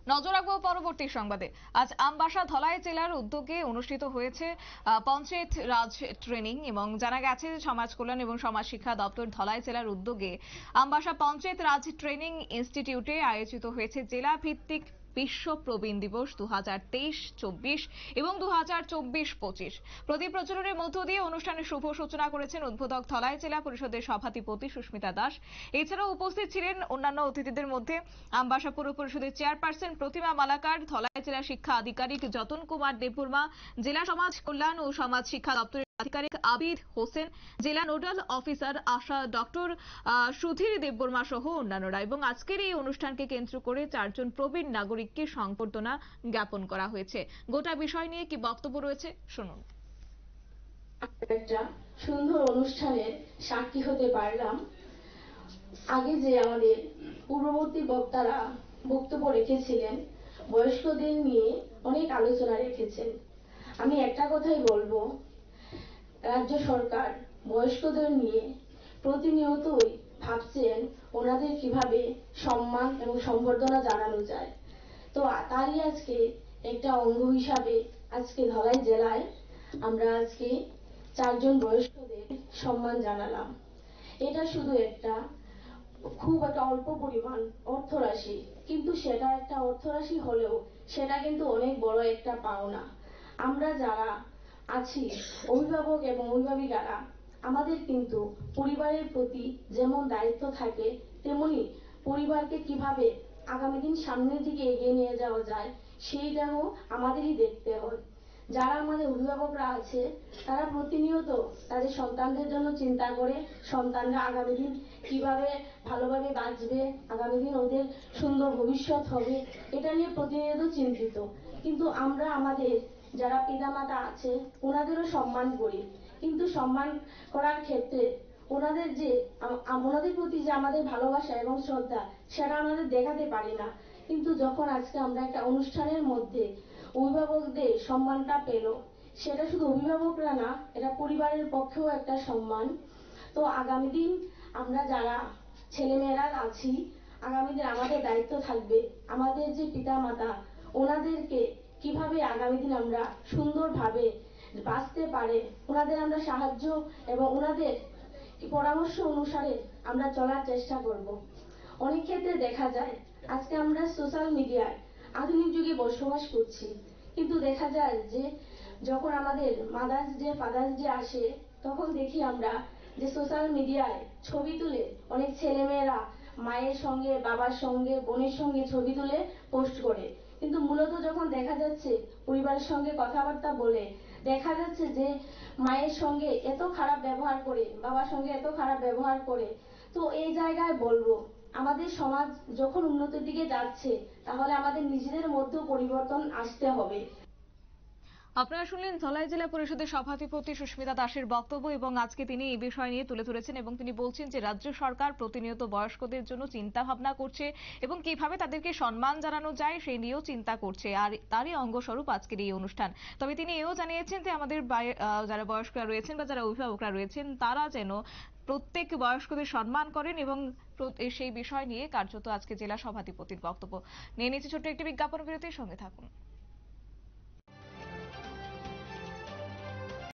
নজর রাখবো পরবর্তী সংবাদে। আজ আমবাসা ধলাই জেলার উদ্যোগে অনুষ্ঠিত হয়েছে পঞ্চায়েত রাজ ট্রেনিং এবং জানা গেছে সমাজ কল্যাণ এবং সমাজ শিক্ষা দপ্তর ধলাই জেলার উদ্যোগে আমবাসা পঞ্চায়েত রাজ ট্রেনিং ইনস্টিটিউটে আয়োজিত হয়েছে জেলা ভিত্তিক বিশ্ব প্রবীণ দিবস 2023-24 এবং 2024-25 প্রদীপ প্রজ্বলনের মধ্য দিয়ে অনুষ্ঠানের শুভ সূচনা করেছেন উদ্বোধক ধলাই জেলা পরিষদের সভাধিপতি সুস্মিতা দাস। এছাড়াও উপস্থিত ছিলেন অন্যান্য অতিথিদের মধ্যে আমবাসা পৌর পরিষদের চেয়ারপারসন প্রতিমা মালাকার, ধলাই জেলা শিক্ষা আধিকারিক যতন কুমার দেববর্মা, জেলা সমাজ কল্যাণ ও সমাজ শিক্ষা দপ্তরের আধিকারিক আবিদ হোসেন, জেলা নোডাল অফিসার আশা ডক্টর সুধীর দেববর্মা সহ অন্যান্যরা। এবং আজকের এই অনুষ্ঠানকে কেন্দ্র করে 4 জন প্রবীণ নাগরিককে সংবর্ধনা জ্ঞাপন করা হয়েছে। গোটা বিষয় নিয়ে কি বক্তব্য রয়েছে শুনুন। একটা সুন্দর অনুষ্ঠানের সাক্ষী হতে পারলাম। আগে যে আমাদের পূর্ববর্তী বক্তারা বক্তব্য রেখেছিলেন, বয়স্কদের নিয়ে অনেক আলোচনা রেখেছেন। আমি একটা কথাই বলবো, রাজ্য সরকার বয়স্কদের নিয়ে প্রতিনিয়তই ভাবছেন ওনাদের কিভাবে সম্মান এবং সম্বর্ধনা জানানো যায়। তো তারই আজকে একটা অঙ্গ হিসাবে আজকে ধলাই জেলায় আমরা আজকে 4 জন বয়স্কদের সম্মান জানালাম। এটা শুধু খুব একটা অল্প পরিমাণ অর্থরাশি, কিন্তু সেটা একটা অর্থরাশি হলেও সেটা কিন্তু অনেক বড় একটা পাওনা। আমরা যারা আছি অভিভাবক এবং অভিভাবিকারা, আমাদের কিন্তু পরিবারের প্রতি যেমন দায়িত্ব থাকে, তেমনি পরিবারকে কিভাবে আগামী দিন সামনের দিকে এগিয়ে নিয়ে যাওয়া যায় সেইটাও আমাদেরই দেখতে হয়। যারা আমাদের অভিভাবকরা আছে তারা প্রতিনিয়ত তাদের সন্তানদের জন্য চিন্তা করে, সন্তানরা আগামী দিন কিভাবে ভালোভাবে বাঁচবে, আগামী দিন ওদের সুন্দর ভবিষ্যৎ হবে, এটা নিয়ে প্রতিনিয়ত চিন্তিত। কিন্তু আমরা আমাদের যারা পিতামাতা আছে ওনাদেরও সম্মান করি, কিন্তু সম্মান করার ক্ষেত্রে ওনাদের প্রতি যে আমাদের ভালোবাসা এবং শ্রদ্ধা সেটা আমাদের দেখাতে পারি না। কিন্তু যখন আজকে আমরা একটা অনুষ্ঠানের মধ্যে অভিভাবকদের সম্মানটা পেল, সেটা শুধু অভিভাবকরা না, এটা পরিবারের পক্ষেও একটা সম্মান। তো আগামী দিন আমরা যারা ছেলেমেয়েরা আছি, আগামী দিন আমাদের দায়িত্ব থাকবে আমাদের যে পিতা মাতা ওনাদেরকে কিভাবে আগামী দিন আমরা সুন্দরভাবে বাঁচতে পারে ওনাদের আমরা সাহায্য এবং ওনাদের পরামর্শ অনুসারে আমরা চলার চেষ্টা করব। অনেক ক্ষেত্রে দেখা যায় আজকে আমরা সোশ্যাল মিডিয়ায় আধুনিক যুগে বসবাস করছি, কিন্তু দেখা যায় যে যখন আমাদের মাদার্স ডে ফাদার্স ডে আসে তখন দেখি আমরা যে সোশ্যাল মিডিয়ায় ছবি তুলে অনেক ছেলেমেয়েরা মায়ের সঙ্গে, বাবার সঙ্গে, বোনের সঙ্গে ছবি তুলে পোস্ট করে, কিন্তু মূলত যখন দেখা যাচ্ছে পরিবারের সঙ্গে কথাবার্তা বলে দেখা যাচ্ছে যে মায়ের সঙ্গে এত খারাপ ব্যবহার করে, বাবার সঙ্গে এত খারাপ ব্যবহার করে। তো এই জায়গায় বলবো, আমাদের সমাজ যখন উন্নতির দিকে যাচ্ছে তাহলে আমাদের নিজেদের মধ্যেও পরিবর্তন আসতে হবে। আপনারা শুনলেন ধলাই জেলা পরিষদের সভাধিপতি সুস্মিতা দাসের বক্তব্য এবং আজকে তিনি এই বিষয় নিয়ে তুলে ধরেছেন এবং তিনি বলছেন যে রাজ্য সরকার প্রতিনিয়ত বয়স্কদের জন্য চিন্তা ভাবনা করছে এবং কিভাবে তাদেরকে সম্মান জানানো যায় সেই নিয়েও চিন্তা করছে, আর তারই অঙ্গস্বরূপ আজকের এই অনুষ্ঠান। তবে তিনি এও জানিয়েছেন যে আমাদের যারা বয়স্করা রয়েছেন বা যারা অভিভাবকরা রয়েছেন তারা যেন প্রত্যেক বয়স্কদের সম্মান করেন এবং সেই বিষয় নিয়ে কার্যত আজকে জেলা সভাধিপতির বক্তব্য নিয়ে নিচ্ছে। ছোট্ট একটি বিজ্ঞাপন বিরতির সঙ্গে থাকুন।